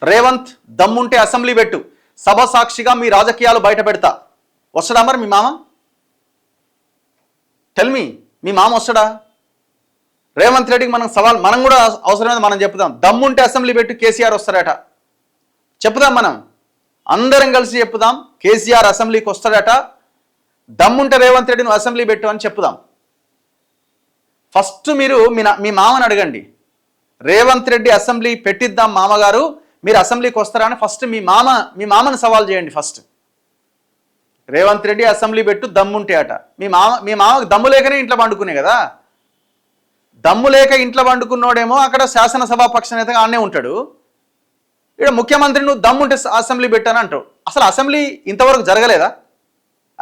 రేవంత్ దమ్ముంటే అసెంబ్లీ పెట్టు, సభ సాక్షిగా మీ రాజకీయాలు బయట పెడతా. వస్తాడా మరి మీ మామ? టెల్ మీ, మీ మామ వస్తాడా? రేవంత్ రెడ్డికి మనం సవాల్, మనం కూడా అవసరమైతే మనం చెప్పుదాం. దమ్ముంటే అసెంబ్లీ పెట్టు, కేసీఆర్ వస్తాడట. చెప్పుదాం, మనం అందరం కలిసి చెప్పుదాం. కేసీఆర్ అసెంబ్లీకి వస్తాడట, దమ్ముంటే రేవంత్ రెడ్డిని అసెంబ్లీ పెట్టు అని చెప్పుదాం. ఫస్ట్ మీరు మీ మామని అడగండి, రేవంత్ రెడ్డి అసెంబ్లీ పెట్టిద్దాం మామగారు, మీరు అసెంబ్లీకి వస్తారా అని ఫస్ట్ మీ మామని సవాల్ చేయండి. ఫస్ట్ రేవంత్ రెడ్డి అసెంబ్లీ పెట్టు దమ్ముంటే అట. మీ మామకు దమ్ము లేకనే ఇంట్లో పండుకునే కదా. దమ్ము లేక ఇంట్లో పండుకున్నోడేమో అక్కడ శాసనసభా పక్ష నేతగా ఆనే ఉంటాడు. ఇక్కడ ముఖ్యమంత్రి నువ్వు దమ్ముంటే అసెంబ్లీ పెట్టాను అంటావు. అసలు అసెంబ్లీ ఇంతవరకు జరగలేదా?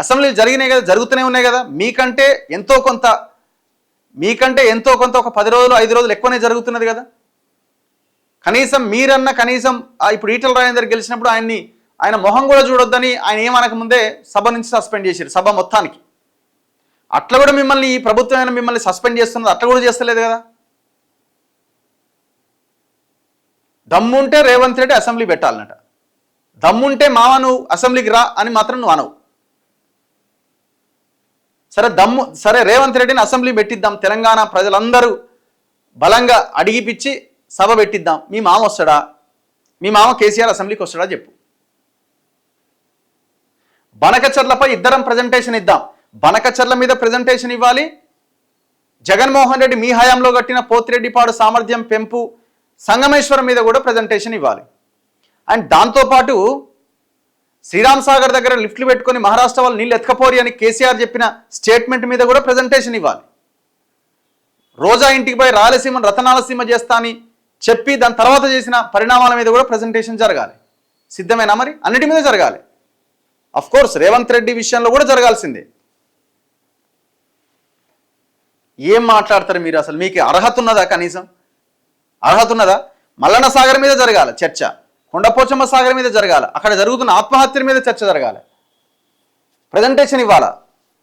అసెంబ్లీలు జరిగినాయి కదా, జరుగుతూనే ఉన్నాయి కదా. మీకంటే ఎంతో కొంత ఒక 10 రోజులు 5 రోజులు ఎక్కువనే జరుగుతున్నది కదా. కనీసం మీరన్నా ఇప్పుడు ఈటల రాజేందర్ గెలిచినప్పుడు ఆయన మొహం కూడా చూడొద్దని ఆయన ఏమనక ముందే సభ నుంచి సస్పెండ్ చేశారు, సభ మొత్తానికి. అట్లా కూడా మిమ్మల్ని ఈ ప్రభుత్వం మిమ్మల్ని సస్పెండ్ చేస్తున్నది, అట్లా కూడా చేస్తలేదు కదా. దమ్ముంటే రేవంత్ రెడ్డి అసెంబ్లీ పెట్టాలన్నట, దమ్ముంటే మామ నువ్వు అసెంబ్లీకి రా అని మాత్రం నువ్వు అనవు. సరే రేవంత్ రెడ్డిని అసెంబ్లీ పెట్టిద్దాం, తెలంగాణ ప్రజలందరూ బలంగా అడిగిపిచ్చి సభ పెట్టిద్దాం. మీ మామ వస్తాడా? మీ మామ కేసీఆర్ అసెంబ్లీకి వస్తాడా చెప్పు. బనకచర్లపై ఇద్దరం ప్రజెంటేషన్ ఇద్దాం. బనకచర్ల మీద ప్రజెంటేషన్ ఇవ్వాలి. జగన్మోహన్ రెడ్డి మీ హయాంలో కట్టిన పోతిరెడ్డిపాడు సామర్థ్యం పెంపు సంగమేశ్వరం మీద కూడా ప్రజెంటేషన్ ఇవ్వాలి. అండ్ దాంతోపాటు శ్రీరామ్ సాగర్ దగ్గర లిఫ్ట్లు పెట్టుకొని మహారాష్ట్ర వాళ్ళు నీళ్ళు ఎత్తుకపోరి అని కేసీఆర్ చెప్పిన స్టేట్మెంట్ మీద కూడా ప్రజెంటేషన్ ఇవ్వాలి. రోజా ఇంటికి పోయి రాయలసీమను రతనాలసీమ చేస్తా అని చెప్పి దాని తర్వాత చేసిన పరిణామాల మీద కూడా ప్రజెంటేషన్ జరగాలి. సిద్ధమేనా మరి? అన్నిటి మీద జరగాలి. అఫ్ కోర్స్ రేవంత్ రెడ్డి విషయంలో కూడా జరగాల్సిందే. ఏం మాట్లాడతారు మీరు? అసలు మీకు అర్హత ఉన్నదా? కనీసం అర్హత ఉన్నదా? మల్లన్న సాగర్ మీద జరగాలి చర్చ, కొండపోచమ్మ సాగర్ మీద జరగాలి, అక్కడ జరుగుతున్న ఆత్మహత్యల మీద చర్చ జరగాలి, ప్రజెంటేషన్ ఇవ్వాలా.